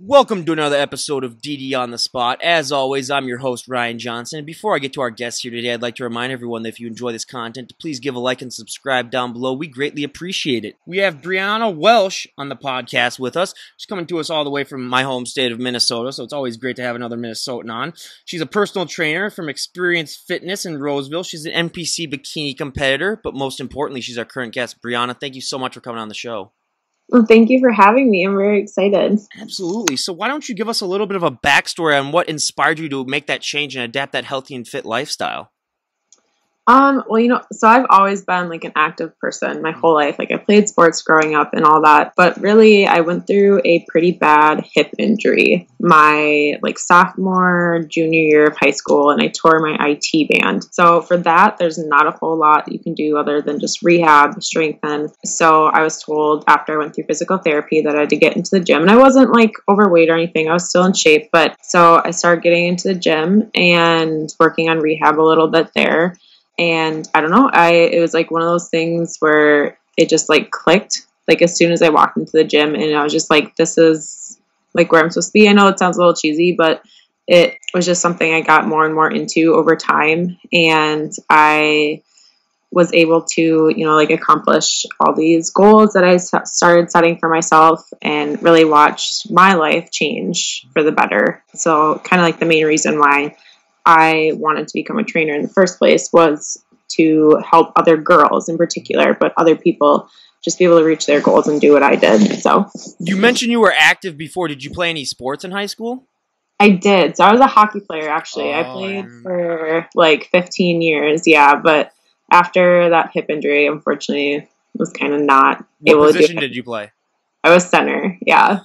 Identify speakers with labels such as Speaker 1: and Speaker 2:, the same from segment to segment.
Speaker 1: Welcome to another episode of DD on the Spot. As always, I'm your host, Ryan Johnson. And before I get to our guests here today, I'd like to remind everyone that if you enjoy this content, to please give a like and subscribe down below. We greatly appreciate it. We have Brianna Welsch on the podcast with us. She's coming to us all the way from my home state of Minnesota, so it's always great to have another Minnesotan on. She's a personal trainer from Experience Fitness in Roseville. She's an NPC bikini competitor, but most importantly, she's our current guest. Brianna, thank you so much for coming on the show.
Speaker 2: Well, thank you for having me. I'm very excited.
Speaker 1: Absolutely. So why don't you give us a little bit of a backstory on what inspired you to make that change and adapt that healthy and fit lifestyle?
Speaker 2: So I've always been like an active person my whole life. Like I played sports growing up and all that, but really I went through a pretty bad hip injury my sophomore, junior year of high school, and I tore my IT band. So for that, there's not a whole lot that you can do other than just rehab, strengthen. So I was told after I went through physical therapy that I had to get into the gym, and I wasn't like overweight or anything. I was still in shape, but so I started getting into the gym and working on rehab a little bit there. And I don't know, it was like one of those things where it just like clicked, like as soon as I walked into the gym, and I was just like, this is like where I'm supposed to be. I know it sounds a little cheesy, but it was just something I got more and more into over time. And I was able to, accomplish all these goals that I started setting for myself and really watched my life change for the better. So kind of like the main reason why I wanted to become a trainer in the first place was to help other girls in particular, but other people just be able to reach their goals and do what I did. So
Speaker 1: you mentioned you were active before. Did you play any sports in high school?
Speaker 2: I did. So I was a hockey player, actually. I played for like 15 years. Yeah. But after that hip injury, unfortunately, was kind of not able to do it.
Speaker 1: What position did you play?
Speaker 2: I was center. Yeah.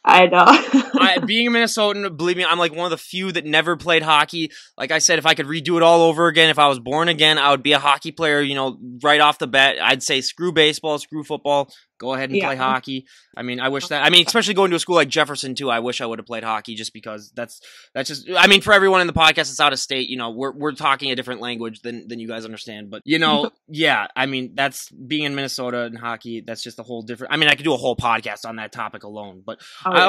Speaker 2: I know.
Speaker 1: Being a Minnesotan, believe me, I'm like one of the few that never played hockey. Like I said, if I could redo it all over again, if I was born again, I would be a hockey player, right off the bat. I'd say screw baseball, screw football. Go ahead and play hockey. I mean, I wish that. I mean, especially going to a school like Jefferson too. I wish I would have played hockey just because that's just. I mean, for everyone in the podcast that's out of state, we're talking a different language than you guys understand. But yeah. I mean, that's being in Minnesota and hockey. That's just a whole different. I mean, I could do a whole podcast on that topic alone. But I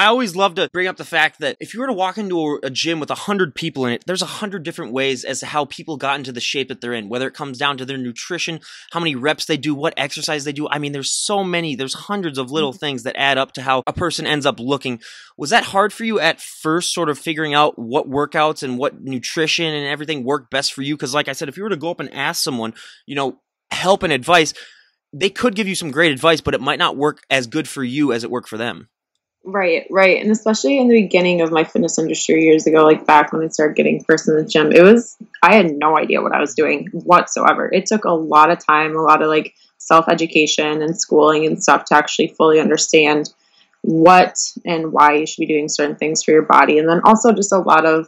Speaker 1: always love to bring up the fact that if you were to walk into a gym with 100 people in it, there's 100 different ways as to how people got into the shape that they're in. Whether it comes down to their nutrition, how many reps they do, what exercise they do. I mean, there's hundreds of little things that add up to how a person ends up looking. Was that hard for you at first, sort of figuring out what workouts and what nutrition and everything worked best for you? Because like I said, if you were to go up and ask someone, help and advice, they could give you some great advice, but it might not work as good for you as it worked for them.
Speaker 2: Right. And especially in the beginning of my fitness industry years ago, like back when I started getting first in the gym, I had no idea what I was doing whatsoever. It took a lot of time, a lot of self-education and schooling and stuff to actually fully understand what and why you should be doing certain things for your body. And then also just a lot of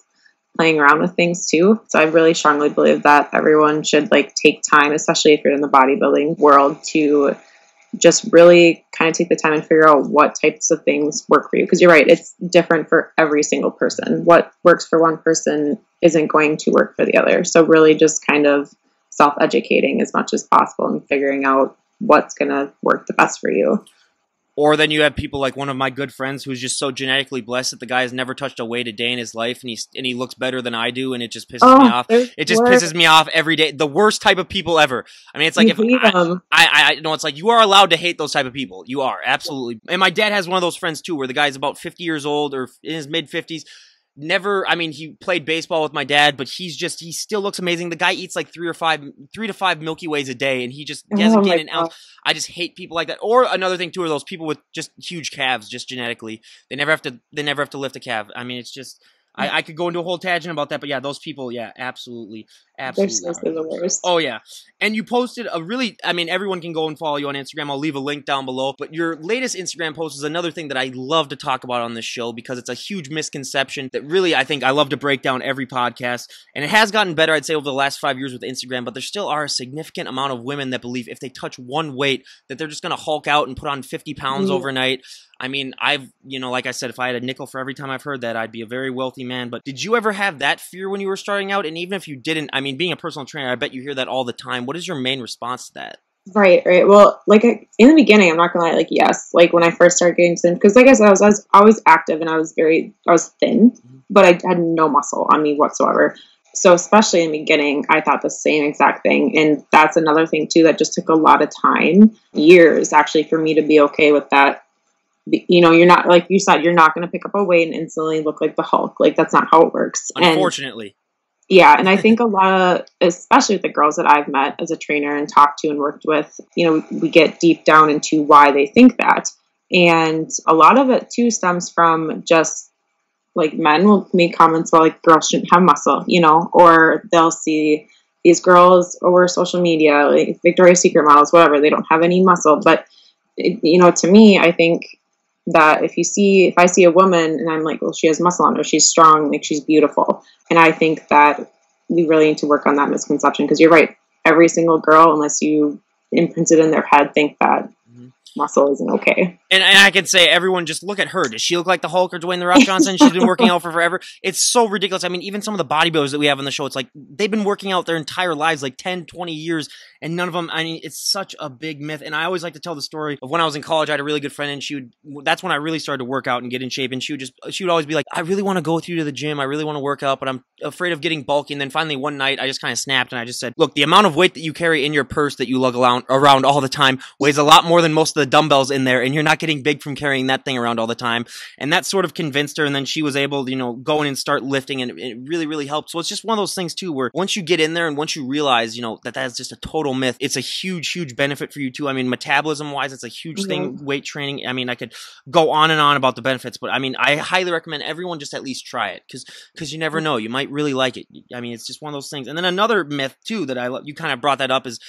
Speaker 2: playing around with things too. So I really strongly believe that everyone should take time, especially if you're in the bodybuilding world, to just really kind of take the time and figure out what types of things work for you. Because you're right, it's different for every single person. What works for one person isn't going to work for the other. So really just kind of self-educating as much as possible and figuring out what's going to work the best for you.
Speaker 1: Or then you have people like one of my good friends who's just so genetically blessed that the guy has never touched a weight a day in his life, and he looks better than I do, and it just pisses me off. It just pisses me off every day. The worst type of people ever. I mean, it's like I know it's like you are allowed to hate those type of people. You are, absolutely. And my dad has one of those friends too, where the guy's about 50 years old or in his mid 50s. He played baseball with my dad, but he still looks amazing. The guy eats like 3 to 5 Milky Ways a day, and he doesn't gain an ounce. I just hate people like that. Or another thing too are those people with just huge calves, just genetically. They never have to lift a calf. I mean, it's just I could go into a whole tangent about that, but yeah, those people, yeah, absolutely.
Speaker 2: They're seriously the worst.
Speaker 1: Oh, yeah. And you posted everyone can go and follow you on Instagram. I'll leave a link down below. But your latest Instagram post is another thing that I love to talk about on this show because it's a huge misconception that really I think I love to break down every podcast. And it has gotten better, I'd say, over the last 5 years with Instagram, but there still are a significant amount of women that believe if they touch one weight that they're just going to hulk out and put on 50 pounds overnight. I mean, like I said, if I had a nickel for every time I've heard that, I'd be a very wealthy man. But did you ever have that fear when you were starting out? And even if you didn't, being a personal trainer, I bet you hear that all the time. What is your main response to that?
Speaker 2: Right, right. Well, like in the beginning, I'm not gonna lie, like yes, like when I first started getting thin, because like I said, I was always active and I was thin, but I had no muscle on me whatsoever. So especially in the beginning, I thought the same exact thing, and that's another thing too that just took a lot of time, years actually, for me to be okay with that. You know, you're not, like you said, you're not gonna pick up a weight and instantly look like the Hulk. Like that's not how it works, and
Speaker 1: Unfortunately.
Speaker 2: yeah, and I think a lot of, especially with the girls that I've met as a trainer and talked to and worked with, you know, we get deep down into why they think that. And a lot of it too stems from just like men will make comments about like girls shouldn't have muscle, you know, or they'll see these girls over social media, like Victoria's Secret models, whatever, they don't have any muscle. But, you know, to me, I think that if I see a woman and I'm like, well, she has muscle on her, she's strong, like she's beautiful. And I think that we really need to work on that misconception, because you're right. Every single girl, unless you imprint it in their head, think that muscle isn't okay.
Speaker 1: And I can say, everyone, just look at her. Does she look like the Hulk or Dwayne The Rock Johnson? She's been working out for forever. It's so ridiculous. I mean, even some of the bodybuilders that we have on the show, it's like they've been working out their entire lives, like 10, 20 years, and none of them, I mean, it's such a big myth. And I always like to tell the story of when I was in college. I had a really good friend, and that's when I really started to work out and get in shape. And she would always be like, I really want to go with you to the gym. I really want to work out, but I'm afraid of getting bulky. And then finally one night, I just kind of snapped and I just said, look, the amount of weight that you carry in your purse that you lug around all the time weighs a lot more than most of the dumbbells in there, and you're not getting big from carrying that thing around all the time. And that sort of convinced her, and then she was able to, you know, go in and start lifting, and it really, really helped. So it's just one of those things too, where once you get in there and once you realize, you know, that that's just a total myth, it's a huge, huge benefit for you too. I mean, metabolism wise, it's a huge thing, weight training. I mean, I could go on and on about the benefits, but I mean, I highly recommend everyone just at least try it, because you never know, you might really like it. I mean, it's just one of those things. And then another myth too that you kind of brought that up is,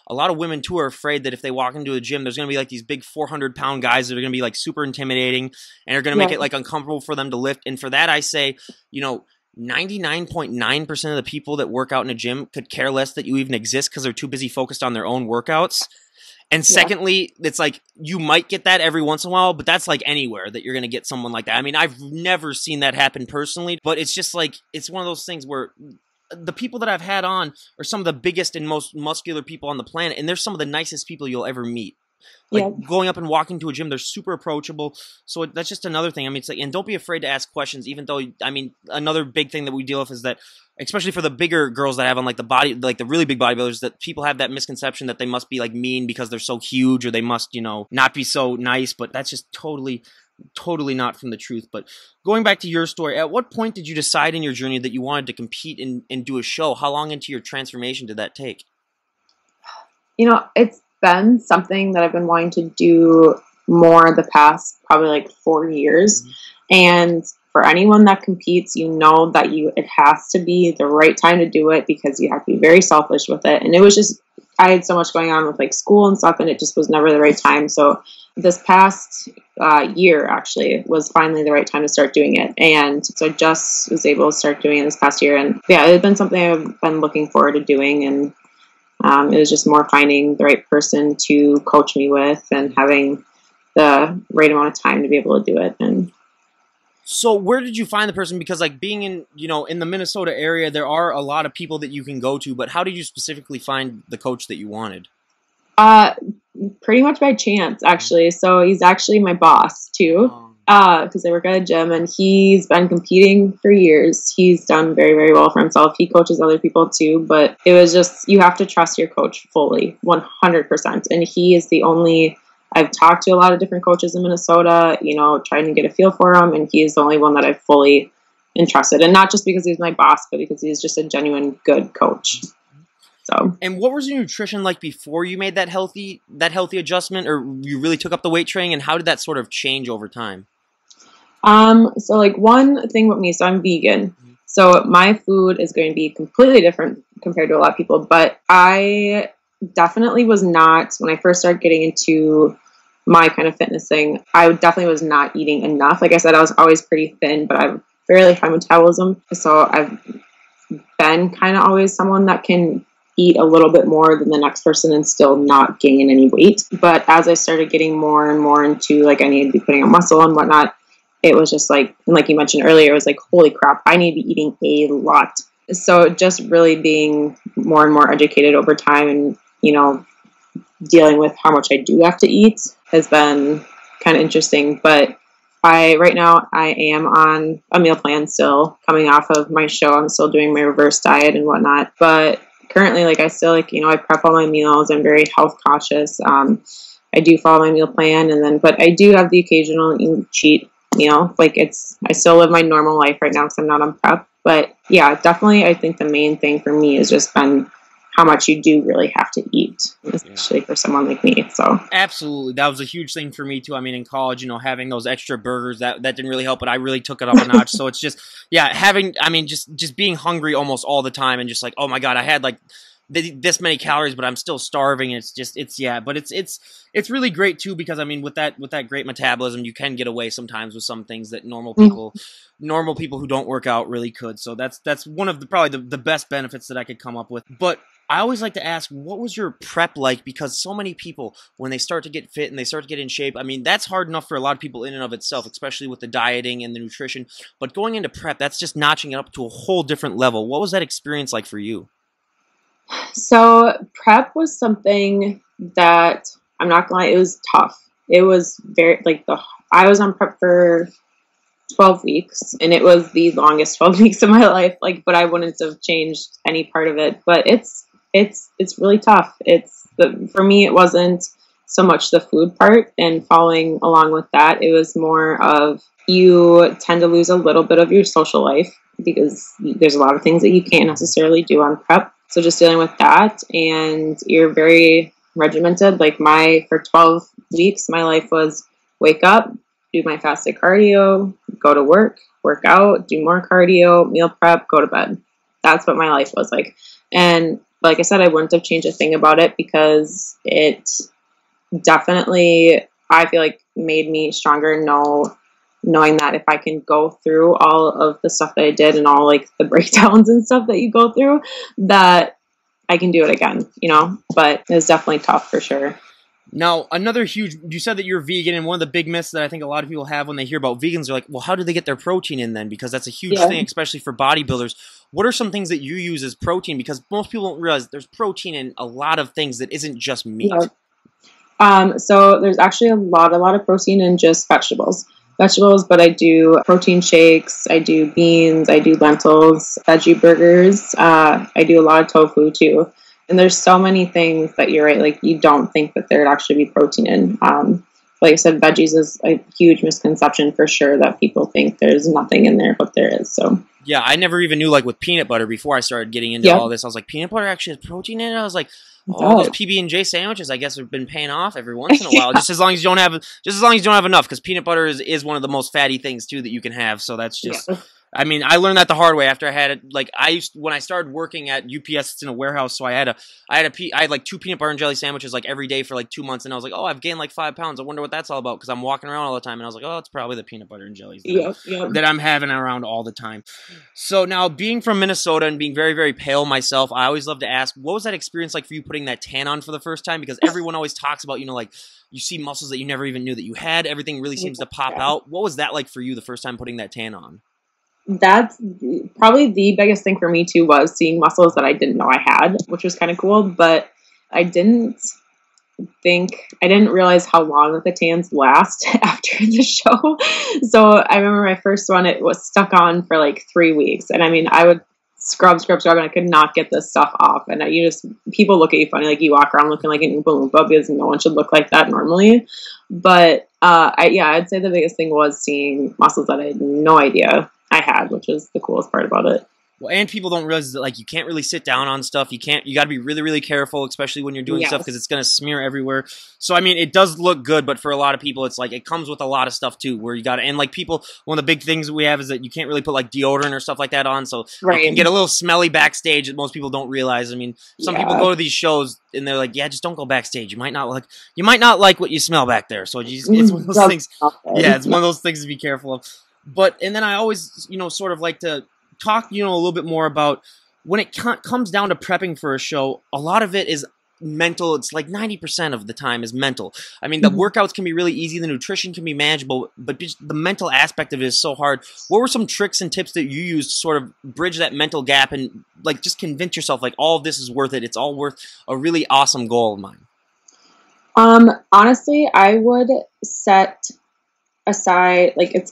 Speaker 1: a lot of women too are afraid that if they walk into a gym, there's going to be like these big 400-pound guys that are going to be like super intimidating and are going to make it like uncomfortable for them to lift. And for that, I say, you know, 99.9% of the people that work out in a gym could care less that you even exist, because they're too busy focused on their own workouts. And secondly, it's like you might get that every once in a while, but that's like anywhere that you're going to get someone like that. I mean, I've never seen that happen personally, but it's just like, it's one of those things where the people that I've had on are some of the biggest and most muscular people on the planet, and they're some of the nicest people you'll ever meet. Like going up and walking to a gym, they're super approachable. So that's just another thing. I mean, it's like, and don't be afraid to ask questions, even though, I mean, another big thing that we deal with is that, especially for the bigger girls that have on like the really big bodybuilders, that people have that misconception that they must be like mean because they're so huge, or they must, you know, not be so nice. But that's just totally not from the truth. But going back to your story, at what point did you decide in your journey that you wanted to compete and do a show? How long into your transformation did that take?
Speaker 2: You know, it's been something that I've been wanting to do more the past probably like 4 years. And for anyone that competes, you know that it has to be the right time to do it, because you have to be very selfish with it. And it was just, I had so much going on with like school and stuff, and it just was never the right time. So this past year actually was finally the right time to start doing it. And so I just was able to start doing it this past year. And yeah, it had been something I've been looking forward to doing. And it was just more finding the right person to coach me with and having the right amount of time to be able to do it. And
Speaker 1: so where did you find the person? Because like being in, you know, in the Minnesota area, there are a lot of people that you can go to, but how did you specifically find the coach that you wanted?
Speaker 2: Pretty much by chance, actually. So he's actually my boss too, because I work at a gym, and he's been competing for years. He's done very, very well for himself. He coaches other people too, but it was just, you have to trust your coach fully, 100%. And he is the only, I've talked to a lot of different coaches in Minnesota, you know, trying to get a feel for him, and he is the only one that I've fully entrusted. And not just because he's my boss, but because he's just a genuine good coach. So. And
Speaker 1: what was your nutrition like before you made that healthy adjustment, or you really took up the weight training, and how did that sort of change over time?
Speaker 2: So like one thing with me, so I'm vegan. So my food is going to be completely different compared to a lot of people, but I definitely was not, when I first started getting into my kind of fitness thing, I definitely was not eating enough. Like I said, I was always pretty thin, but I have fairly high metabolism. So I've been kind of always someone that can eat a little bit more than the next person and still not gain any weight. But as I started getting more and more into like, I need to be putting on muscle and whatnot, it was just like, and like you mentioned earlier, it was like, holy crap, I need to be eating a lot. So just really being more and more educated over time, and, you know, dealing with how much I do have to eat has been kind of interesting. But right now I am on a meal plan still, coming off of my show. I'm still doing my reverse diet and whatnot. But currently, like, I still, like, I prep all my meals. I'm very health cautious. I do follow my meal plan, but I do have the occasional cheat meal. Like, I still live my normal life right now because I'm not on prep. But yeah, definitely, I think the main thing for me has just been how much you do really have to eat, especially for someone like me. So
Speaker 1: absolutely, that was a huge thing for me too. I mean, in college, having those extra burgers that didn't really help, but I really took it up a notch. So it's just, yeah, just being hungry almost all the time, and just like, oh my god, I had like this many calories, but I'm still starving. It's really great too, because I mean, with that great metabolism, you can get away sometimes with some things that normal people who don't work out really could. So that's one of probably the best benefits that I could come up with. But I always like to ask, what was your prep like? Because so many people, when they start to get fit and they start to get in shape, I mean, that's hard enough for a lot of people in and of itself, especially with the dieting and the nutrition. But going into prep, that's just notching it up to a whole different level. What was that experience like for you?
Speaker 2: So prep was something that, I'm not gonna lie, it was tough. It was very, like, I was on prep for 12 weeks, and it was the longest 12 weeks of my life. Like, but I wouldn't have changed any part of it. But it's really tough. For me, it wasn't so much the food part and following along with that. It was more of, you tend to lose a little bit of your social life because there's a lot of things that you can't necessarily do on prep. So just dealing with that, and you're very regimented. Like, for 12 weeks, my life was wake up, do my fasted cardio, go to work out, do more cardio, meal prep, go to bed. That's what my life was like. And like I said, I wouldn't have changed a thing about it, because it definitely, I feel like, made me stronger, knowing that if I can go through all of the stuff that I did and all, like, the breakdowns and stuff that you go through, that I can do it again, but it was definitely tough for sure.
Speaker 1: Now, you said that you're vegan, and one of the big myths that I think a lot of people have when they hear about vegans are like, well, how do they get their protein in then? Because that's a huge thing, especially for bodybuilders. What are some things that you use as protein? Because most people don't realize there's protein in a lot of things that isn't just meat.
Speaker 2: So there's actually a lot of protein in just vegetables, but I do protein shakes, I do beans, I do lentils, veggie burgers, I do a lot of tofu too. And there's so many things that you're right, like, you don't think that there'd actually be protein in. Like I said, veggies is a huge misconception for sure, that people think there's nothing in there, but there is. So
Speaker 1: yeah, I never even knew, like, with peanut butter before I started getting into all this. I was like, peanut butter actually has protein in it? I was like, those PB&J sandwiches, I guess, have been paying off every once in a while. Just as long as you don't have enough, because peanut butter is one of the most fatty things too that you can have. So that's just, I mean, I learned that the hard way after I had it. Like, when I started working at UPS, it's in a warehouse, so I had like 2 peanut butter and jelly sandwiches like every day for like 2 months, and I was like, oh, I've gained like 5 pounds. I wonder what that's all about, because I'm walking around all the time, and I was like, oh, it's probably the peanut butter and jellies that I'm having around all the time. So now, being from Minnesota and being very, very pale myself, I always love to ask, what was that experience like for you putting that tan on for the first time? Because everyone always talks about, like, you see muscles that you never even knew that you had. Everything really seems to pop out. What was that like for you the first time putting that tan on?
Speaker 2: That's probably the biggest thing for me too, was seeing muscles that I didn't know I had, which was kind of cool. But I didn't realize how long that the tans last after the show. So I remember my first one, it was stuck on for like 3 weeks. And I mean, I would scrub, and I could not get this stuff off. And people look at you funny, like you walk around looking like an Oompa Loompa, because no one should look like that normally. But I'd say the biggest thing was seeing muscles that I had no idea I had, which is the coolest part about it.
Speaker 1: Well, and people don't realize that, like, you can't really sit down on stuff. You got to be really, really careful, especially when you're doing stuff, because it's going to smear everywhere. So, I mean, it does look good, but for a lot of people, it's like, it comes with a lot of stuff too, where you got to, and like people, one of the big things we have is that you can't really put like deodorant or stuff like that on. So you can get a little smelly backstage that most people don't realize. I mean, some people go to these shows and they're like, yeah, just don't go backstage. You might not like what you smell back there. So it's one of those things. Yeah, it's one of those things to be careful of. And then I always, sort of like to talk, a little bit more about when it comes down to prepping for a show. A lot of it is mental. It's like 90% of the time is mental. I mean, the workouts can be really easy. The nutrition can be manageable, but just the mental aspect of it is so hard. What were some tricks and tips that you used to sort of bridge that mental gap and, like, just convince yourself, like, all of this is worth it? It's all worth a really awesome goal of mine.
Speaker 2: Honestly, I would set aside, like, it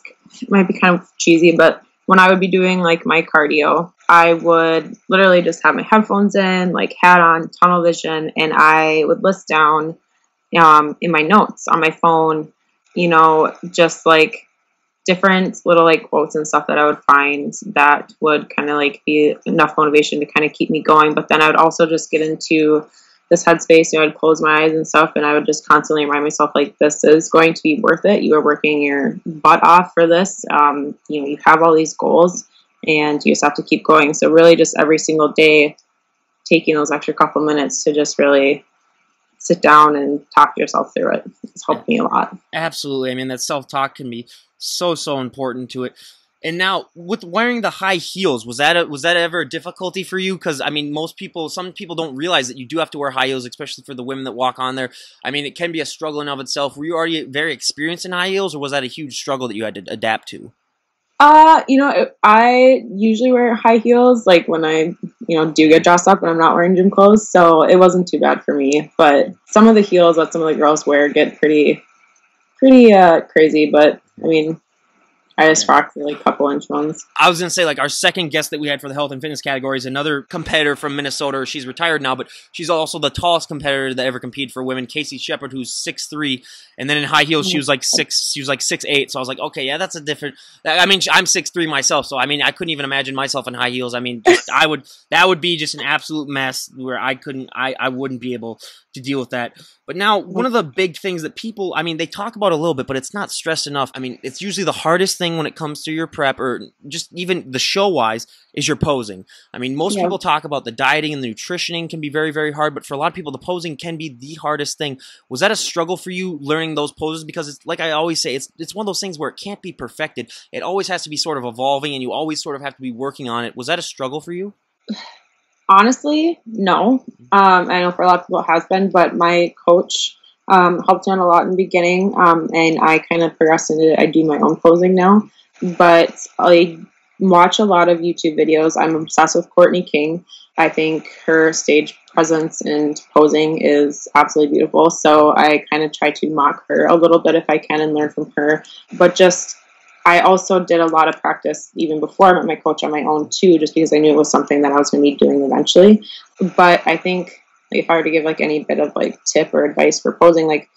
Speaker 2: might be kind of cheesy, but when I would be doing like my cardio, I would literally just have my headphones in, like hat on, tunnel vision, and I would list down in my notes on my phone, just like different little like quotes and stuff that I would find that would kind of like be enough motivation to kind of keep me going. But then I would also just get into this headspace, I'd close my eyes and stuff, and I would just constantly remind myself, like, this is going to be worth it. You are working your butt off for this. You have all these goals and you just have to keep going. So really just every single day, taking those extra couple minutes to just really sit down and talk yourself through it. It's helped me a lot.
Speaker 1: Absolutely. I mean, that self-talk can be so important to it. And now, with wearing the high heels, was that ever a difficulty for you? Because, I mean, some people don't realize that you do have to wear high heels, especially for the women that walk on there. I mean, it can be a struggle in of itself. Were you already very experienced in high heels, or was that a huge struggle that you had to adapt to?
Speaker 2: I usually wear high heels, like when I, do get dressed up and I'm not wearing gym clothes, so it wasn't too bad for me. But some of the heels that some of the girls wear get pretty crazy. But I mean, I just rock the like couple inch ones.
Speaker 1: I was going to say, like, our second guest that we had for the health and fitness category is another competitor from Minnesota. She's retired now, but she's also the tallest competitor that ever competed for women, Casey Shepard, who's 6'3", and then in high heels she was like 6'8". So I was like, okay, yeah, that's a different. I mean, I'm 6'3" myself, so I mean, I couldn't even imagine myself in high heels. I mean, that would be just an absolute mess where I wouldn't be able to deal with that. But now, one of the big things that people, I mean, they talk about a little bit, but it's not stressed enough. I mean, it's usually the hardest thing when it comes to your prep, or just even the show-wise, is your posing. I mean, most people talk about the dieting and the nutritioning can be very hard, but for a lot of people, the posing can be the hardest thing. Was that a struggle for you, learning those poses? Because it's like I always say, it's one of those things where it can't be perfected. It always has to be sort of evolving, and you always sort of have to be working on it. Was that a struggle for you?
Speaker 2: Honestly, no. I know for a lot of people it has been, but my coach helped me out a lot in the beginning, and I kind of progressed into it. I do my own posing now, but I watch a lot of YouTube videos. I'm obsessed with Courtney King. I think her stage presence and posing is absolutely beautiful, so I kind of try to mock her a little bit if I can and learn from her, but just I also did a lot of practice even before I met my coach on my own too, just because I knew it was something that I was going to be doing eventually. But I think if I were to give like any bit of like tip or advice for posing, like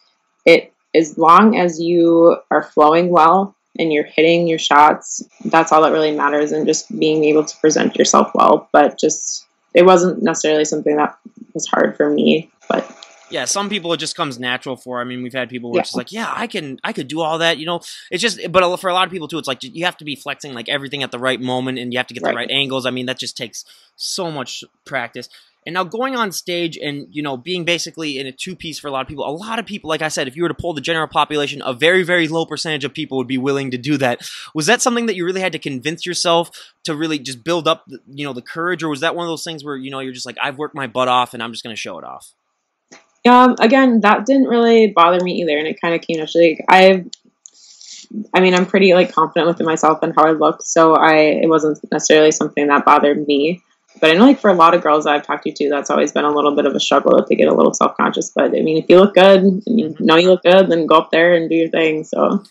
Speaker 2: it, as long as you are flowing well and you're hitting your shots, that's all that really matters, and just being able to present yourself well. But just, it wasn't necessarily something that was hard for me, but
Speaker 1: yeah, some people it just comes natural for. I mean, we've had people where it's just like, yeah, I could do all that, It's just, but for a lot of people too, it's like you have to be flexing like everything at the right moment, and you have to get the right angles. I mean, that just takes so much practice. And now going on stage and, being basically in a two-piece for a lot of people, like I said, if you were to poll the general population, a very low percentage of people would be willing to do that. Was that something that you really had to convince yourself to really just build up, the courage, or was that one of those things where, you're just like, I've worked my butt off and I'm just going to show it off?
Speaker 2: Again, that didn't really bother me either, and it kind of came naturally. I'm pretty like confident within myself and how I look, so it wasn't necessarily something that bothered me. But I know, like, for a lot of girls that I've talked to, that's always been a little bit of a struggle, if they get a little self-conscious. But I mean, if you look good and you know you look good, then go up there and do your thing. So.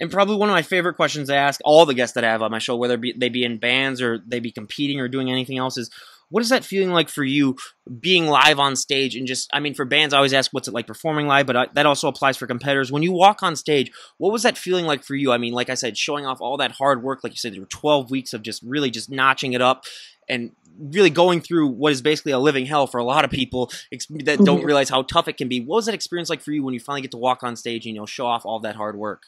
Speaker 1: And probably one of my favorite questions to ask all the guests that I have on my show, whether they be in bands or they be competing or doing anything else, is what is that feeling like for you, being live on stage? And just, I mean, for bands, I always ask what's it like performing live, but that also applies for competitors. When you walk on stage, what was that feeling like for you? I mean, like I said, showing off all that hard work, like you said, there were 12 weeks of just really just notching it up and really going through what is basically a living hell for a lot of people that don't realize how tough it can be. What was that experience like for you when you finally get to walk on stage and show off all that hard work?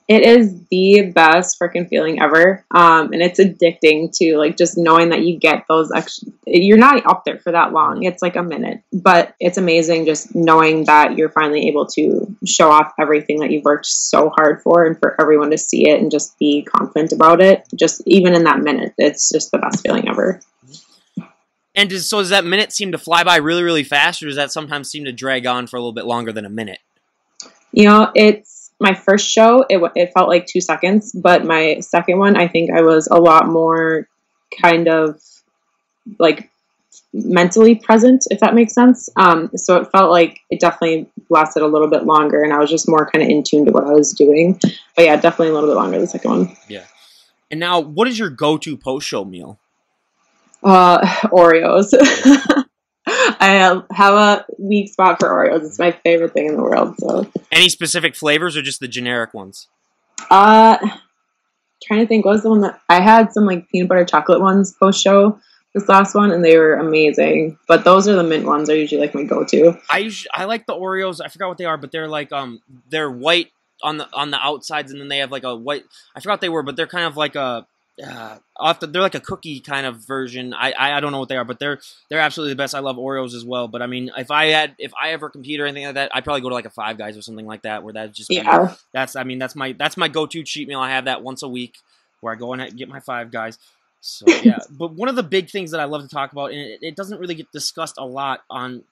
Speaker 2: It is the best freaking feeling ever. And it's addicting to, like, just knowing that you get those extra, you're not up there for that long. It's like a minute, but it's amazing just knowing that you're finally able to show off everything that you've worked so hard for, and for everyone to see it and just be confident about it. Just even in that minute, it's just the best feeling ever.
Speaker 1: And does that minute seem to fly by really fast, or does that sometimes seem to drag on for a little bit longer than a minute?
Speaker 2: It's my first show, it felt like 2 seconds, but my second one, I think I was a lot more kind of like mentally present, if that makes sense. So it felt like it definitely lasted a little bit longer, and I was just more kind of in tune to what I was doing. But yeah, definitely a little bit longer the second one.
Speaker 1: Yeah. And now, what is your go-to post-show meal?
Speaker 2: Oreos. I have a weak spot for Oreos. It's my favorite thing in the world. So,
Speaker 1: any specific flavors or just the generic ones?
Speaker 2: Trying to think, what was the one that I had? Some like peanut butter chocolate ones post show this last one, and they were amazing. But those are the mint ones. Are usually like my go-to.
Speaker 1: I like the Oreos. I forgot what they are, but they're like they're white on the outsides, and then they have like a white. I forgot what they were, but they're kind of like a. They're like a cookie kind of version. I don't know what they are, but they're absolutely the best. I love Oreos as well. But I mean, if I ever compete or anything like that, I'd probably go to like a Five Guys or something like that, where that's just that's my go-to cheat meal. I have that once a week, where I go and get my Five Guys. So yeah, but one of the big things that I love to talk about, and it doesn't really get discussed a lot on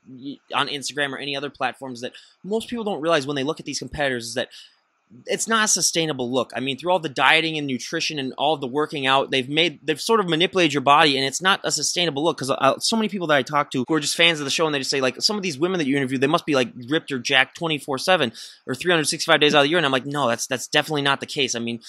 Speaker 1: Instagram or any other platforms, that most people don't realize when they look at these competitors, is that it's not a sustainable look. I mean, through all the dieting and nutrition and all of the working out, they've sort of manipulated your body, and it's not a sustainable look. Because so many people that I talk to who are just fans of the show, and they just say, like, some of these women that you interview, they must be like ripped or jacked 24/7 or 365 days out of the year. And I'm like, no, that's definitely not the case. I mean,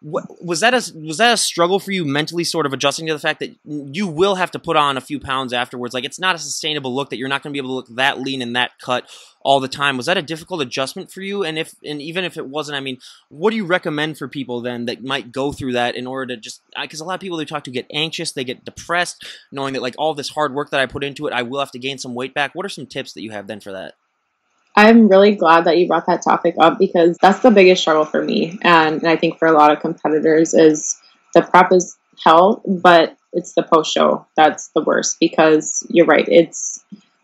Speaker 1: was that a struggle for you mentally, sort of adjusting to the fact that you will have to put on a few pounds afterwards? Like, it's not a sustainable look, that you're not going to be able to look that lean and that cut all the time. Was that a difficult adjustment for you? And even if it wasn't, I mean, what do you recommend for people then that might go through that, in order to just, because a lot of people they talk to get anxious, they get depressed, knowing that like all this hard work that I put into it, I will have to gain some weight back. What are some tips that you have then for that?
Speaker 2: I'm really glad that you brought that topic up, because that's the biggest struggle for me. And I think for a lot of competitors is the prep is hell, but it's the post show that's the worst, because you're right.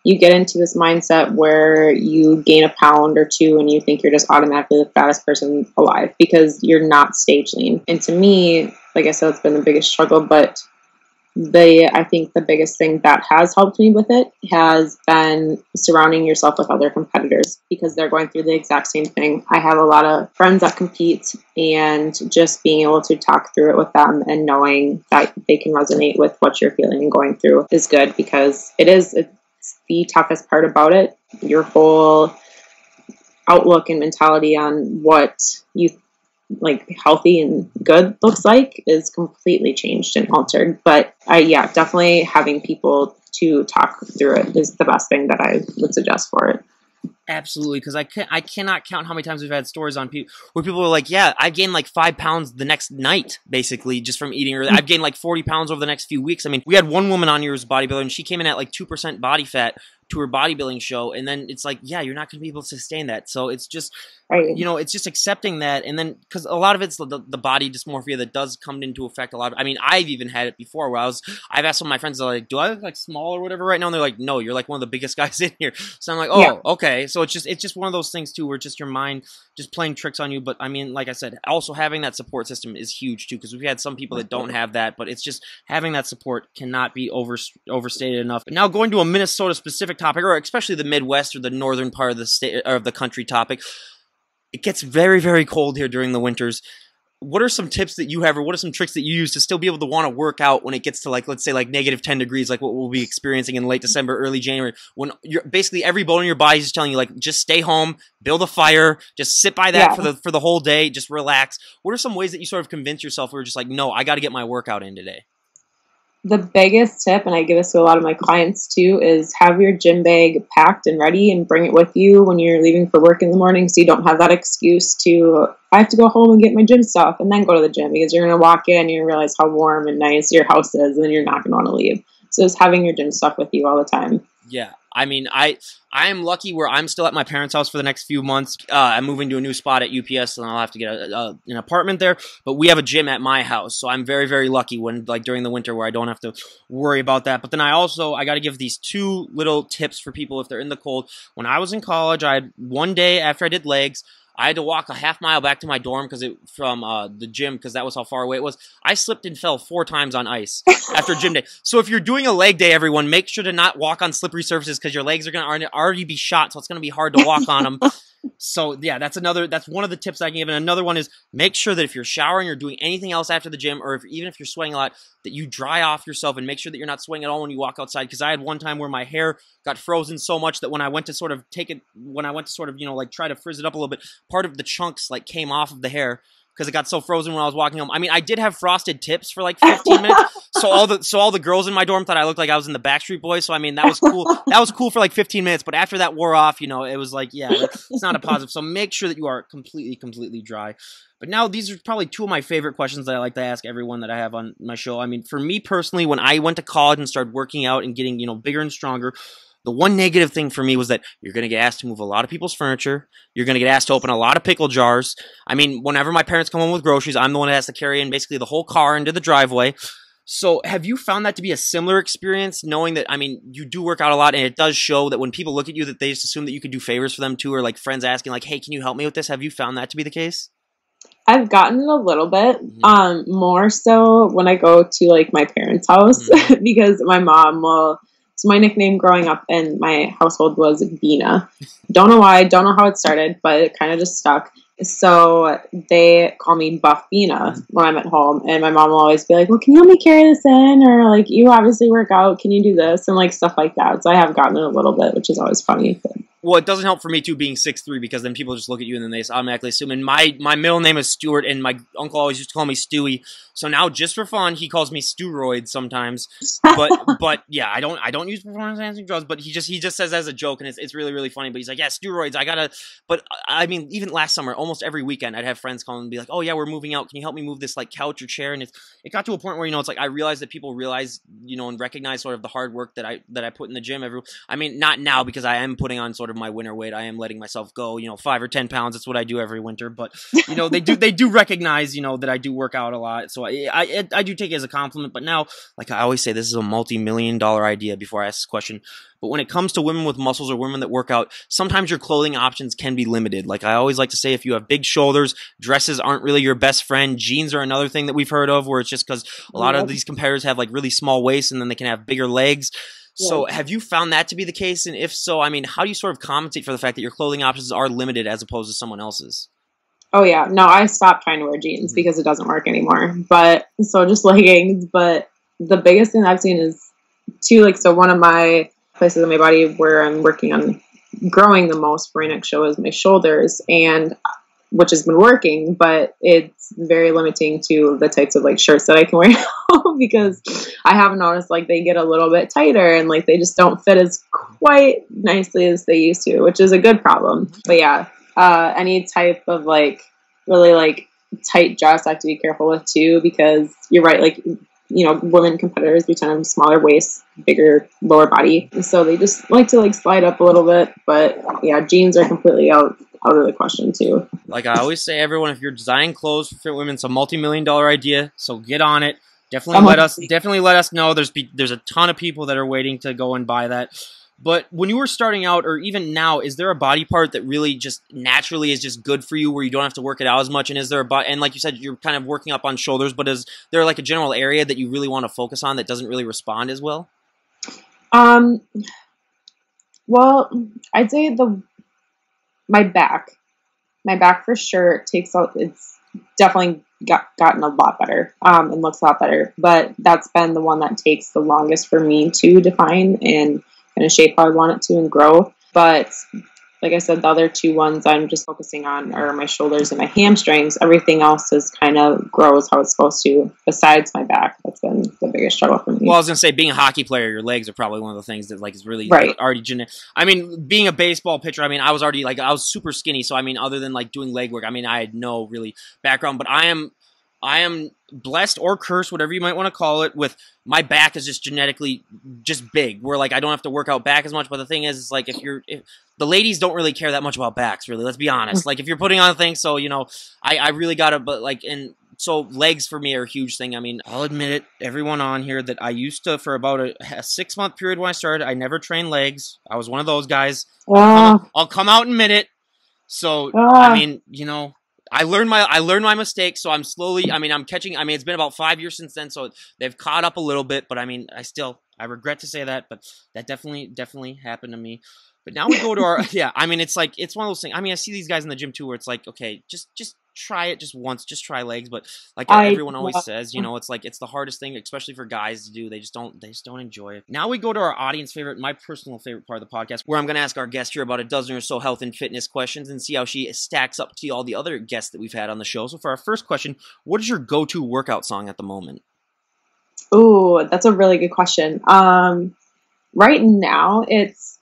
Speaker 2: You get into this mindset where you gain a pound or two and you think you're just automatically the fattest person alive because you're not stage lean. And to me, like I said, it's been the biggest struggle, but I think the biggest thing that has helped me with it has been surrounding yourself with other competitors, because they're going through the exact same thing. I have a lot of friends that compete, and just being able to talk through it with them and knowing that they can resonate with what you're feeling and going through is good, because it's the toughest part about it. Your whole outlook and mentality on what you like healthy and good looks like is completely changed and altered. But definitely having people to talk through it is the best thing that I would suggest for it.
Speaker 1: Absolutely, because I cannot count how many times we've had stories on people where people are like, yeah, I gained like 5 pounds the next night, basically, just from eating. Or I've gained like 40 pounds over the next few weeks. I mean, we had one woman on here who's a bodybuilder, and she came in at like 2% body fat to her bodybuilding show, and then it's like, yeah, you're not going to be able to sustain that. So it's just, it's just accepting that, and then, because a lot of it's the body dysmorphia that does come into effect a lot. I mean, I've even had it before, where I've asked some of my friends, they're like, do I look like small or whatever right now? And they're like, no, you're like one of the biggest guys in here. So I'm like, oh, okay. So it's just one of those things too, where just your mind just playing tricks on you. But I mean, like I said, also having that support system is huge too, because we've had some people that don't have that, but it's just having that support cannot be overstated enough. But now going to a Minnesota specific topic, or especially the Midwest or the northern part of the state or of the country topic, it gets very, very cold here during the winters. What are some tips that you have, or what are some tricks that you use to still be able to want to work out when it gets to, like, let's say like negative 10 degrees, like what we'll be experiencing in late December, early January, when you're basically every bone in your body is just telling you, like, just stay home, build a fire, just sit by that for the whole day, just relax. What are some ways that you sort of convince yourself, or just like, no, I got to get my workout in today?
Speaker 2: The biggest tip, and I give this to a lot of my clients too, is have your gym bag packed and ready and bring it with you when you're leaving for work in the morning, so you don't have that excuse to, I have to go home and get my gym stuff and then go to the gym, because you're going to walk in and you realize how warm and nice your house is, and then you're not going to want to leave. So just having your gym stuff with you all the time. Yeah.
Speaker 1: I mean, I am lucky where I'm still at my parents' house for the next few months. I'm moving to a new spot at UPS, and I'll have to get an apartment there. But we have a gym at my house, so I'm very, very lucky when, like, during the winter, where I don't have to worry about that. But then I got to give these 2 little tips for people if they're in the cold. When I was in college, I had one day after I did legs, I had to walk a half mile back to my dorm from the gym because that was how far away it was. I slipped and fell 4 times on ice after gym day. So if you're doing a leg day, everyone, make sure to not walk on slippery surfaces because your legs are going to already be shot, so it's going to be hard to walk on them. So yeah, that's one of the tips I can give. And another one is make sure that if you're showering or doing anything else after the gym, or even if you're sweating a lot, that you dry off yourself and make sure that you're not sweating at all when you walk outside. Because I had one time where my hair got frozen so much that when I went to sort of like try to frizz it up a little bit, part of the chunks like came off of the hair because it got so frozen when I was walking home. I mean, I did have frosted tips for like 15 minutes. So all the girls in my dorm thought I looked like I was in the Backstreet Boys. So I mean, that was cool. That was cool for like 15 minutes. But after that wore off, it was like, yeah, it's not a positive. So make sure that you are completely dry. But now these are probably 2 of my favorite questions that I like to ask everyone that I have on my show. I mean, for me personally, when I went to college and started working out and getting, bigger and stronger, the one negative thing for me was that you're going to get asked to move a lot of people's furniture. You're going to get asked to open a lot of pickle jars. I mean, whenever my parents come home with groceries, I'm the one that has to carry in basically the whole car into the driveway. So have you found that to be a similar experience, knowing that, I mean, you do work out a lot and it does show that when people look at you that they just assume that you could do favors for them too, or like friends asking like, hey, can you help me with this? Have you found that to be the case?
Speaker 2: I've gotten it a little bit, more so when I go to like my parents' house because my mom will. So my nickname growing up in my household was Bina. Don't know why, don't know how it started, but it kind of just stuck. So they call me Buff Bina when I'm at home, and my mom will always be like, well, can you help me carry this in? Or like, you obviously work out, can you do this? And like stuff like that. So I have gotten it a little bit, which is always funny. But.
Speaker 1: Well, it doesn't help for me too being 6'3", because then people just look at you and then they automatically assume. And my middle name is Stuart, and my uncle always used to call me Stewie. So now, just for fun, he calls me Steroid sometimes. But yeah, I don't use performance enhancing drugs. But he just says as a joke, and it's really funny. But he's like, yeah, steroids. I gotta. But I mean, even last summer, almost every weekend, I'd have friends call and be like, oh yeah, we're moving out. Can you help me move this like couch or chair? And it got to a point where it's like I realized that people realize and recognize sort of the hard work that I put in the gym. I mean, not now because I am putting on sort of my winter weight. I am letting myself go, 5 or 10 pounds. That's what I do every winter. But they do recognize that I do work out a lot. So I do take it as a compliment. But now, like I always say, this is a multi-million-dollar idea before I ask this question. But when it comes to women with muscles or women that work out, sometimes your clothing options can be limited. Like I always like to say, if you have big shoulders, dresses aren't really your best friend. Jeans are another thing that we've heard of, where it's just because a lot of these competitors have like really small waists and then they can have bigger legs. So have you found that to be the case? And if so, I mean, how do you sort of compensate for the fact that your clothing options are limited as opposed to someone else's?
Speaker 2: Oh yeah, no, I stopped trying to wear jeans because it doesn't work anymore. But so just leggings. But the biggest thing I've seen is so one of my places in my body where I'm working on growing the most for my next show is my shoulders, and which has been working, but it's very limiting to the types of like shirts that I can wear now because I have noticed like they get a little bit tighter and like they just don't fit as quite nicely as they used to, which is a good problem. But yeah, any type of like really like tight dress I have to be careful with too, because you're right, like women competitors, we tend to have smaller waists, bigger lower body, so they just like to like slide up a little bit. But yeah, jeans are completely out of the question too.
Speaker 1: Like I always say, everyone, if you're designing clothes for women, it's a multi-million-dollar idea, so get on it. Definitely let us know. There's a ton of people that are waiting to go and buy that. But when you were starting out, or even now, is there a body part that really just naturally is just good for you, where you don't have to work it out as much? And is there and like you said, you're kind of working up on shoulders, but is there like a general area that you really want to focus on that doesn't really respond as well?
Speaker 2: Well, I'd say my back for sure it's definitely gotten a lot better, and looks a lot better, but that's been the one that takes the longest for me to define and kind of shape how I want it to and grow. But like I said, the other 2 ones I'm just focusing on are my shoulders and my hamstrings. Everything else is kind of grows how it's supposed to, besides my back. That's been the biggest struggle for me.
Speaker 1: Well, I was going to say, being a hockey player, your legs are probably one of the things that like is really already genetic. I mean, being a baseball pitcher, I mean, I was super skinny. So, I mean, other than like doing leg work, I mean, I had no really background, but I am blessed or cursed, whatever you might want to call it, with my back is just genetically just big, where like I don't have to work out back as much. But the thing is like if the ladies don't really care that much about backs, really, let's be honest. Like if you're putting on things, so I really gotta, but like, and so legs for me are a huge thing. I mean, I'll admit it, everyone on here, that I used to, for about a 6-month period when I started, I never trained legs. I was one of those guys. I'll come out and admit it. So, I
Speaker 2: Ah,
Speaker 1: mean, I learned my mistakes, so I'm slowly, I'm catching, it's been about 5 years since then, so they've caught up a little bit, but I regret to say that, but that definitely happened to me. But now we go to our, yeah, it's one of those things. I see these guys in the gym too, where it's like, okay, just try it just once, just try legs. But like
Speaker 2: I
Speaker 1: everyone always says, it's like, it's the hardest thing, especially for guys to do. They just don't enjoy it. Now we go to our audience favorite, my personal favorite part of the podcast, where I'm going to ask our guest here about a dozen or so health and fitness questions and see how she stacks up to all the other guests that we've had on the show. So for our first question, what is your go-to workout song at the moment?
Speaker 2: Ooh, that's a really good question. Right now it's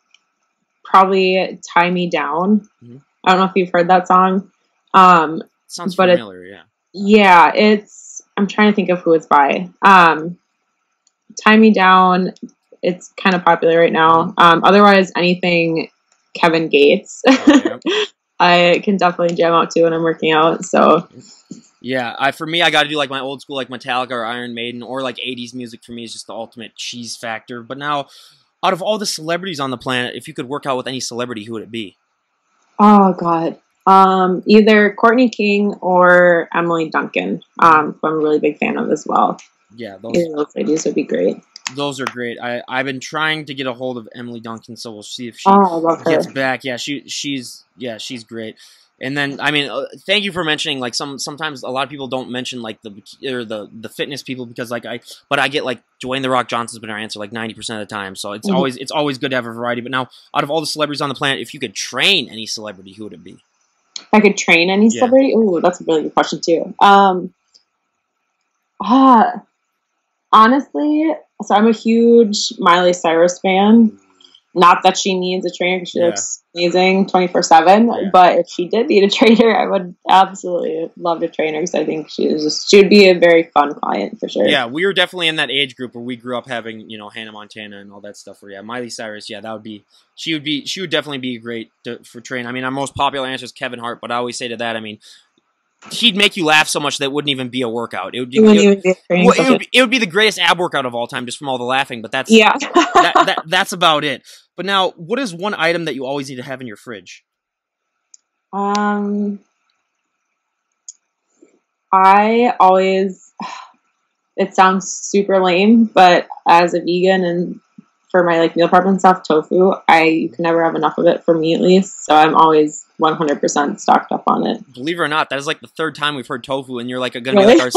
Speaker 2: probably "Tie Me Down."
Speaker 1: Mm-hmm.
Speaker 2: I don't know if you've heard that song.
Speaker 1: Sounds familiar, yeah.
Speaker 2: Yeah, I'm trying to think of who it's by. "Tie Me Down," it's kind of popular right now. Otherwise, anything Kevin Gates.
Speaker 1: Oh, yeah.
Speaker 2: I can definitely jam out to when I'm working out, so...
Speaker 1: Yeah, for me, I got to do like my old school, like Metallica or Iron Maiden, or like 80s music for me is just the ultimate cheese factor. But now, out of all the celebrities on the planet, if you could work out with any celebrity, who would it be?
Speaker 2: Oh, God. Either Courtney King or Emily Duncan, who I'm a really big fan of as well.
Speaker 1: Yeah,
Speaker 2: Either of those ladies would be great.
Speaker 1: Those are great. I've been trying to get a hold of Emily Duncan, so we'll see if she
Speaker 2: Oh, I love her.
Speaker 1: gets back. Yeah, she's great. And then, thank you for mentioning, like, sometimes a lot of people don't mention, like, the fitness people, because, like, but I get, like, Dwayne The Rock Johnson's been our answer, like, 90% of the time, so it's always good to have a variety. But now, out of all the celebrities on the planet, if you could train any celebrity, who would it be?
Speaker 2: If I could train any celebrity? Ooh, that's a really good question, too. Honestly, so I'm a huge Miley Cyrus fan. Not that she needs a trainer because she looks amazing 24/7, but if she did need a trainer, I would absolutely love to train her because I think she would be a very fun client for sure.
Speaker 1: Yeah, we were definitely in that age group where we grew up having, Hannah Montana and all that stuff. Where Miley Cyrus, that would be she would definitely be great for train. Our most popular answer is Kevin Hart, but I always say to that, he'd make you laugh so much that wouldn't even be a workout. It would be the greatest ab workout of all time, just from all the laughing. But that's that's about it. But now, what is one item that you always need to have in your fridge?
Speaker 2: I always. It sounds super lame, but as a vegan and for my meal prep and stuff, tofu, you can never have enough of it for me at least. So I'm always 100% stocked up on it.
Speaker 1: Believe it or not, that is like the third time we've heard tofu, and you're like gonna be like our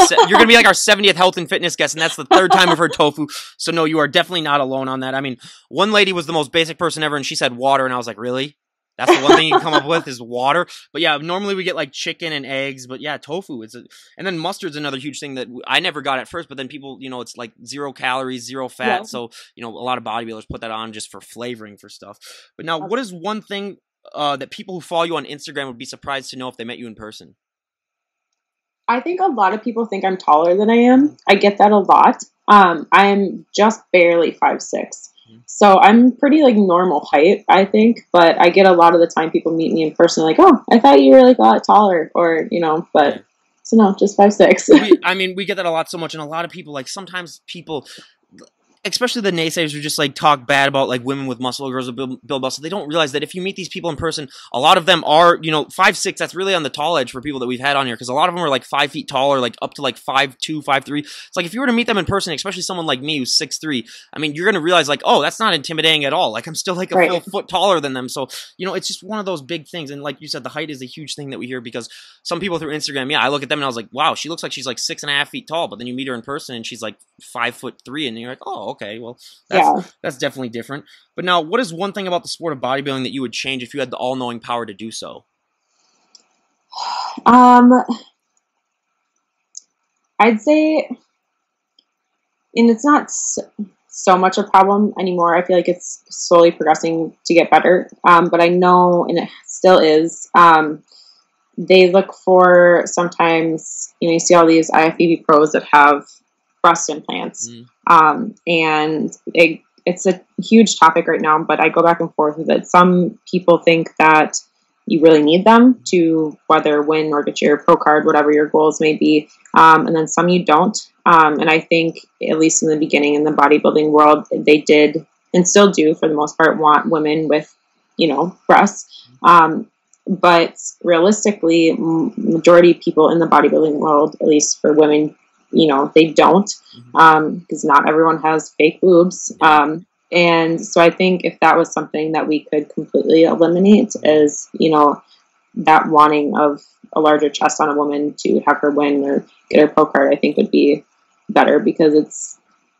Speaker 1: 70th health and fitness guest, and that's the third time we've heard tofu. So no, you are definitely not alone on that. One lady was the most basic person ever, and she said water, and I was like, really? That's the one thing you can come up with is water. But yeah, normally we get like chicken and eggs, but yeah, tofu. And then mustard's another huge thing that I never got at first, but then people, it's like 0 calories, 0 fat. Yeah. So, a lot of bodybuilders put that on just for flavoring for stuff. But now, what is one thing that people who follow you on Instagram would be surprised to know if they met you in person?
Speaker 2: I think a lot of people think I'm taller than I am. I get that a lot. I'm just barely 5'6". So I'm pretty normal height, I think, but I get a lot of the time people meet me in person like, oh, I thought you were a lot taller, or, but so no, just 5'6".
Speaker 1: We get that a lot so much, and a lot of people, sometimes people, especially the naysayers who just talk bad about women with muscle or girls with build muscle, they don't realize that if you meet these people in person, a lot of them are 5'6". That's really on the tall edge for people that we've had on here, because a lot of them are 5 feet taller, up to 5'2", 5'3". It's if you were to meet them in person, especially someone like me who's 6'3", you're gonna realize oh, that's not intimidating at all. I'm still a full foot taller than them. So it's just one of those big things. And like you said, the height is a huge thing that we hear, because some people through Instagram, I look at them and I was like, wow, she looks like she's 6.5 feet tall, but then you meet her in person and she's 5'3", and you're like, oh, okay, well, that's definitely different. But now, what is one thing about the sport of bodybuilding that you would change if you had the all-knowing power to do so?
Speaker 2: I'd say, and it's not so much a problem anymore. I feel like it's slowly progressing to get better. But I know, and it still is, they look for sometimes, you see all these IFBB pros that have breast implants. And it's a huge topic right now, but I go back and forth with it. Some people think that you really need them to whether win or get your pro card, whatever your goals may be. And then some you don't. And I think, at least in the beginning in the bodybuilding world, they did and still do, for the most part, want women with, breasts. but realistically, majority of people in the bodybuilding world, at least for women, you know, they don't, because not everyone has fake boobs. And so I think if that was something that we could completely eliminate, is, you know, that wanting of a larger chest on a woman to have her win or get her pro card, I think would be better, because it's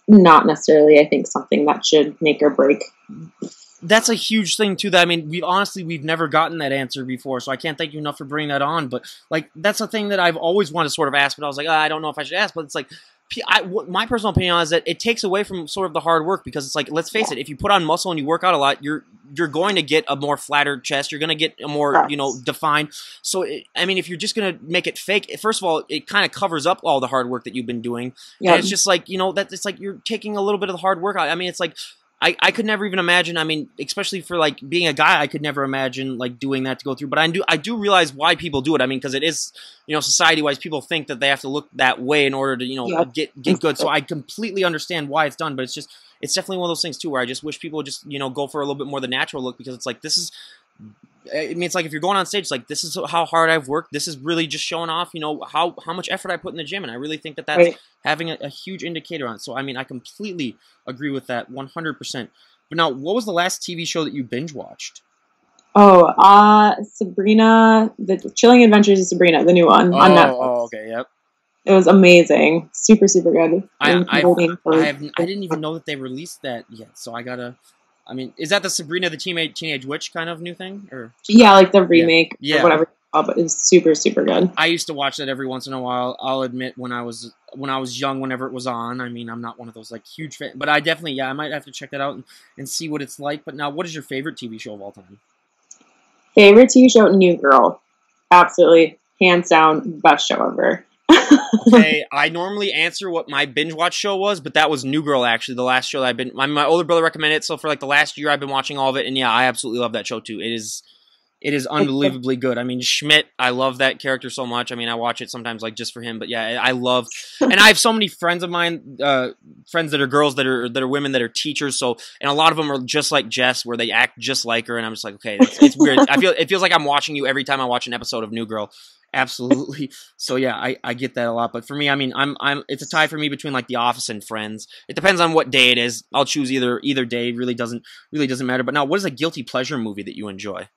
Speaker 2: not necessarily, I think, something that should make or break.
Speaker 1: That's a huge thing too. That, I mean, we've never gotten that answer before, so I can't thank you enough for bringing that on. But like, that's a thing that I've always wanted to sort of ask, but I was like, I don't know if I should ask. But it's like, my personal opinion is that it takes away from sort of the hard work, because it's like, let's face it, if you put on muscle and you work out a lot, you're going to get a more flattered chest. You're going to get a more, you know, defined. So, I mean, if you're just going to make it fake, first of all, it kind of covers up all the hard work that you've been doing. Yeah. And it's just like, you know, that it's like you're taking a little bit of the hard work out. I mean, it's like, I could never even imagine. I mean, especially for like being a guy, I could never imagine like doing that to go through. But I do realize why people do it. I mean, because it is, you know, society wise, people think that they have to look that way in order to, you know, get good. So I completely understand why it's done. But it's just, it's definitely one of those things too, where I just wish people would just, you know, go for a little bit more of the natural look, because it's like, this is, I mean, it's like if you're going on stage, it's like, this is how hard I've worked. This is really just showing off, you know, how much effort I put in the gym. And I really think that that's having a huge indicator on it. So, I mean, I completely agree with that 100%. But now, what was the last TV show that you binge watched?
Speaker 2: Oh, Sabrina, The Chilling Adventures of Sabrina, the new one on Netflix.
Speaker 1: Oh, okay, yep.
Speaker 2: It was amazing. Super, super good.
Speaker 1: I didn't even know that they released that yet, so I gotta... I mean, is that the Sabrina the Teenage Witch kind of new thing? Or
Speaker 2: yeah, like the remake or whatever. But it's super, super good.
Speaker 1: I used to watch that every once in a while. I'll admit, when I was young, whenever it was on. I mean, I'm not one of those like huge fans, but I definitely, I might have to check that out and see what it's like. But now, what is your favorite TV show of all time?
Speaker 2: Favorite TV show, New Girl. Absolutely, hands down, best show ever.
Speaker 1: Okay, I normally answer what my binge watch show was, but that was New Girl, actually, the last show that I've been... My older brother recommended it, so for like the last year, I've been watching all of it, and yeah, I absolutely love that show too. It is unbelievably good. I mean, Schmidt, I love that character so much. I mean, I watch it sometimes like just for him, but yeah, I love... And I have so many friends of mine, friends that are girls, that are women, that are teachers, so... And a lot of them are just like Jess, where they act just like her, and I'm just like, okay, it's weird. It feels like I'm watching you every time I watch an episode of New Girl. Absolutely. So yeah, I get that a lot. But for me, I mean, it's a tie for me between like The Office and Friends. It depends on what day it is. I'll choose either day. It really doesn't matter. But now, what is a guilty pleasure movie that you enjoy?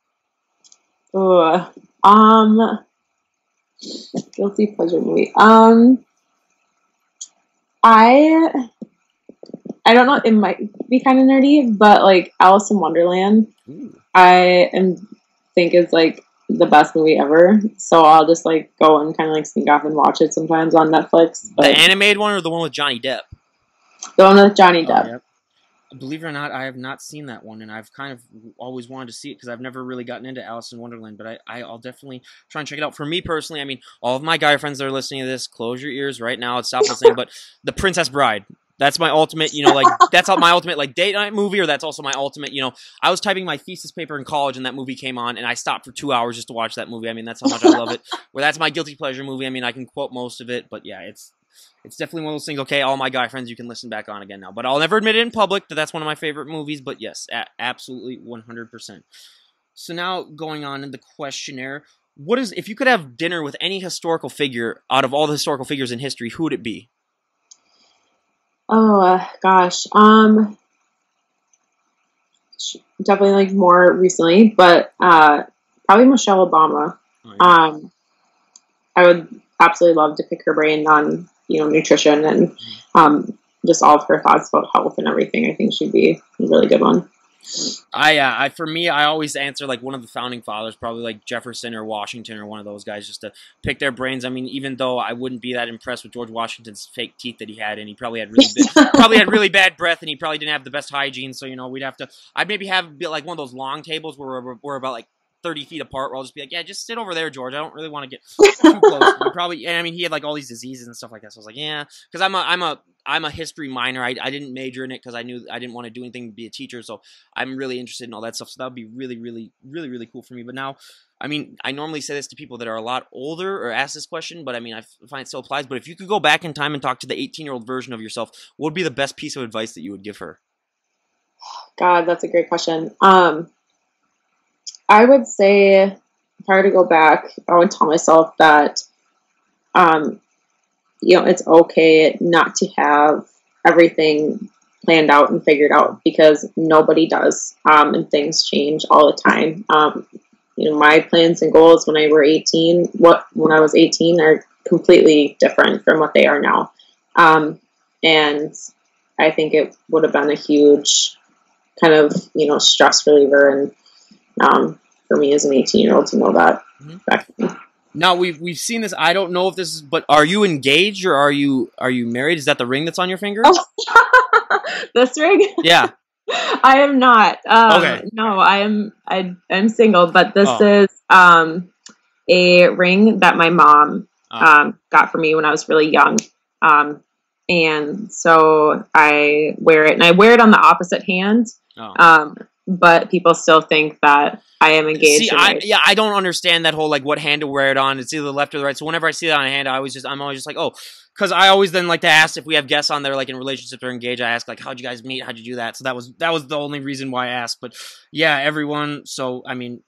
Speaker 2: Guilty pleasure movie. I don't know, it might be kind of nerdy, but like Alice in Wonderland, think is like the best movie ever. So I'll just like go and kind of like sneak off and watch it sometimes on Netflix.
Speaker 1: But the animated one or the one with Johnny Depp?
Speaker 2: The one with Johnny Depp.
Speaker 1: Yep. Believe it or not, I have not seen that one, and I've kind of always wanted to see it because I've never really gotten into Alice in Wonderland, but I'll definitely try and check it out. For me personally, I mean, all of my guy friends that are listening to this, close your ears right now and stop listening, but The Princess Bride. That's my ultimate, you know, like, that's my ultimate, like, date night movie, or that's also my ultimate, you know, I was typing my thesis paper in college and that movie came on and I stopped for 2 hours just to watch that movie. I mean, that's how much I love it. Where that's my guilty pleasure movie. I mean, I can quote most of it, but yeah, it's definitely one of those things. Okay, all my guy friends, you can listen back on again now. But I'll never admit it in public that that's one of my favorite movies. But yes, absolutely 100%. So now going on in the questionnaire, if you could have dinner with any historical figure out of all the historical figures in history, who would it be?
Speaker 2: Oh, gosh. Definitely like more recently, but probably Michelle Obama. Oh, yeah. I would absolutely love to pick her brain on, you know, nutrition and just all of her thoughts about health and everything. I think she'd be a really good one.
Speaker 1: For me, I always answer like one of the founding fathers, probably like Jefferson or Washington or one of those guys, just to pick their brains. I mean, even though I wouldn't be that impressed with George Washington's fake teeth that he had, and he probably had really bad breath, and he probably didn't have the best hygiene. So, you know, I'd maybe have like one of those long tables where we're about like 30 feet apart, where I'll just be like, yeah, just sit over there, George. I don't really want to get too close. I mean, he had like all these diseases and stuff like that. So I was like, yeah, because I'm a history minor. I didn't major in it because I knew I didn't want to do anything to be a teacher. So I'm really interested in all that stuff. So that would be really, really, really, really cool for me. But now, I mean, I normally say this to people that are a lot older or ask this question, but I mean, I find it still applies. But if you could go back in time and talk to the 18-year-old version of yourself, what would be the best piece of advice that you would give her?
Speaker 2: God, that's a great question. I would say if I were to go back, I would tell myself that, it's okay not to have everything planned out and figured out, because nobody does, and things change all the time. My plans and goals when I was 18 are completely different from what they are now. And I think it would have been a huge kind of, stress reliever, and for me as an 18-year-old to know that.
Speaker 1: Mm-hmm. Now we've seen this. I don't know if this is, but are you engaged or are you married? Is that the ring that's on your finger?
Speaker 2: Oh. This ring?
Speaker 1: Yeah.
Speaker 2: I am not.
Speaker 1: Okay.
Speaker 2: No, I'm single, but this is a ring that my mom got for me when I was really young. And so I wear it, and I wear it on the opposite hand. Oh. But people still think that I am engaged.
Speaker 1: See, I don't understand that whole, like, what hand to wear it on. It's either the left or the right. So whenever I see that on a hand, I'm always just like, oh, because I always then like to ask if we have guests on there, like in relationships or engaged. I ask, like, how'd you guys meet? How'd you do that? So that was the only reason why I asked. But yeah, everyone. So I mean,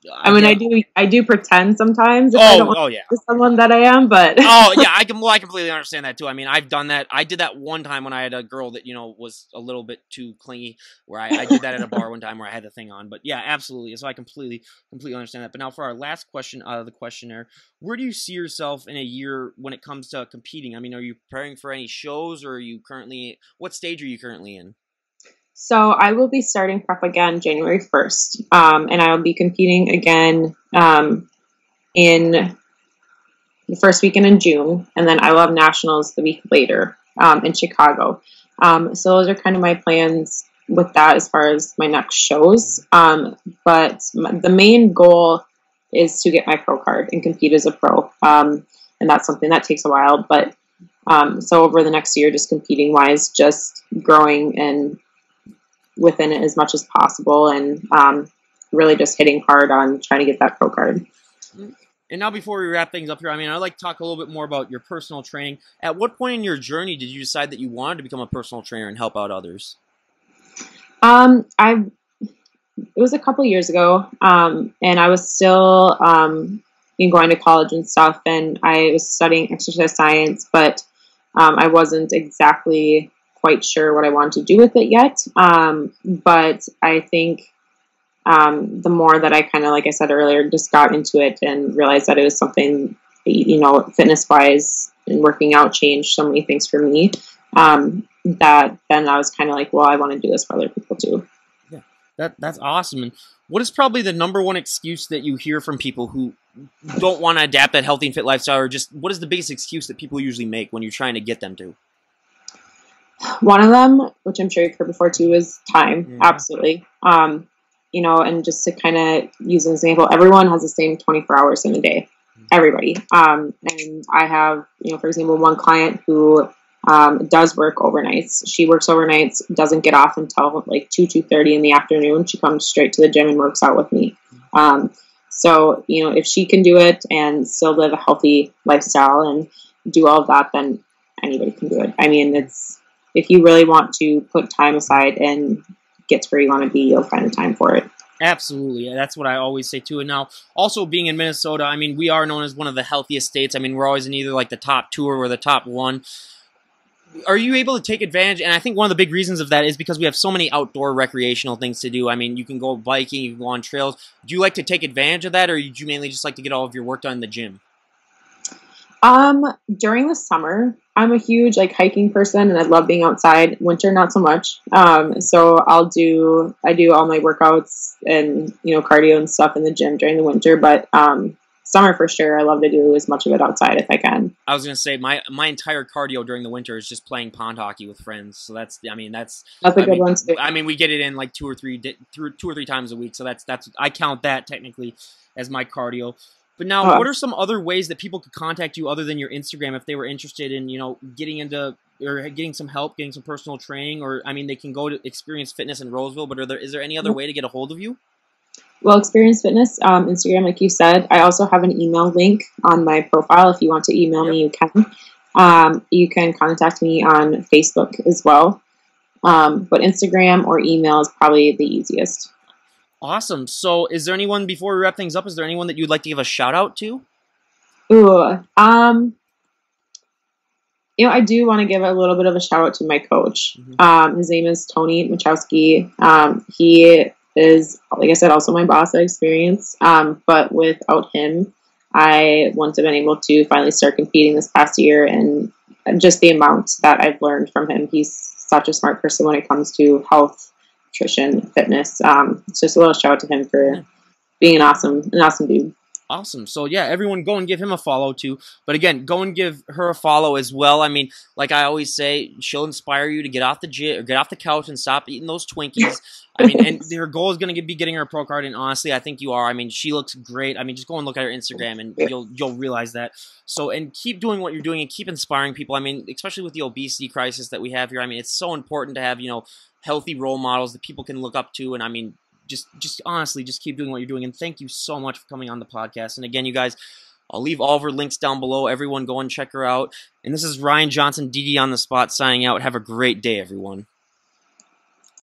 Speaker 2: I do pretend sometimes if I don't want to be someone that I am, but
Speaker 1: I completely understand that too. I mean, I've done that. I did that one time when I had a girl that was a little bit too clingy, where I did that at a bar one time where I had the thing on. But yeah, absolutely. So I completely understand that. But now for our last question out of the questionnaire, where do you see yourself in a year when it comes to competing? I mean, are you preparing for any shows, or what stage are you currently in?
Speaker 2: So I will be starting prep again January 1st, and I will be competing again in the first weekend in June, and then I will have nationals the week later in Chicago. So those are kind of my plans with that as far as my next shows. But the main goal is to get my pro card and compete as a pro, and that's something that takes a while. But so over the next year, just competing wise, just growing and within it as much as possible, and really just hitting hard on trying to get that pro card.
Speaker 1: And now before we wrap things up here, I mean, I'd like to talk a little bit more about your personal training. At what point in your journey did you decide that you wanted to become a personal trainer and help out others?
Speaker 2: It was a couple years ago, and I was still going to college and stuff, and I was studying exercise science, but I wasn't exactly quite sure what I wanted to do with it yet. But I think the more that I kind of, like I said earlier, just got into it and realized that it was something, fitness wise and working out changed so many things for me, that then I was kind of like, well, I want to do this for other people too.
Speaker 1: Yeah, that's awesome. And what is probably the number one excuse that you hear from people who don't want to adapt that healthy and fit lifestyle, or just what is the biggest excuse that people usually make when you're trying to get them to?
Speaker 2: One of them, which I'm sure you've heard before too, is time. Yeah. Absolutely. And just to kind of use an example, everyone has the same 24 hours in a day. Everybody. And I have, for example, one client who does work overnights. She works overnights, doesn't get off until like 2:30 in the afternoon. She comes straight to the gym and works out with me. So, if she can do it and still live a healthy lifestyle and do all of that, then anybody can do it. I mean, if you really want to put time aside and get to where you want to be, you'll find the time for it.
Speaker 1: Absolutely. That's what I always say too. And now, also being in Minnesota, I mean, we are known as one of the healthiest states. I mean, we're always in either like the top 2 or the top 1. Are you able to take advantage? And I think one of the big reasons of that is because we have so many outdoor recreational things to do. I mean, you can go biking, you can go on trails. Do you like to take advantage of that, or do you mainly just like to get all of your work done in the gym?
Speaker 2: During the summer, I'm a huge hiking person, and I love being outside. Winter, not so much. So I do all my workouts and, cardio and stuff in the gym during the winter, but, summer for sure, I love to do as much of it outside if I can.
Speaker 1: I was going to say my entire cardio during the winter is just playing pond hockey with friends. So that's a good one too. I mean, we get it in like 2 or 3 times a week. So that's I count that technically as my cardio. But now, what are some other ways that people could contact you other than your Instagram if they were interested in, getting into or getting some help, getting some personal training? Or, I mean, they can go to Experience Fitness in Roseville, but is there any other way to get a hold of you?
Speaker 2: Well, Experience Fitness, Instagram, like you said. I also have an email link on my profile. If you want to email me, you can. You can contact me on Facebook as well. But Instagram or email is probably the easiest.
Speaker 1: Awesome. So is there anyone, before we wrap things up, is there anyone that you'd like to give a shout out to?
Speaker 2: Ooh, I do want to give a little bit of a shout out to my coach. His name is Tony Machowski. He is, like I said, also my boss at Experience. But without him, I wouldn't have been able to finally start competing this past year. And just the amount that I've learned from him, he's such a smart person when it comes to health, nutrition, fitness. It's just a little shout out to him for being an awesome dude.
Speaker 1: Awesome. So yeah, everyone go and give him a follow too. But again, go and give her a follow as well. I mean, like I always say, she'll inspire you to get off the gym or get off the couch and stop eating those Twinkies. I mean, and her goal is going to be getting her a pro card. And honestly, I think you are. I mean, she looks great. I mean, just go and look at her Instagram and you'll realize that. So, and keep doing what you're doing and keep inspiring people. I mean, especially with the obesity crisis that we have here. I mean, it's so important to have, healthy role models that people can look up to. And I mean, just honestly, just keep doing what you're doing. And thank you so much for coming on the podcast. And again, you guys, I'll leave all of her links down below. Everyone go and check her out. And this is Ryan Johnson, DD on the Spot, signing out. Have a great day, everyone.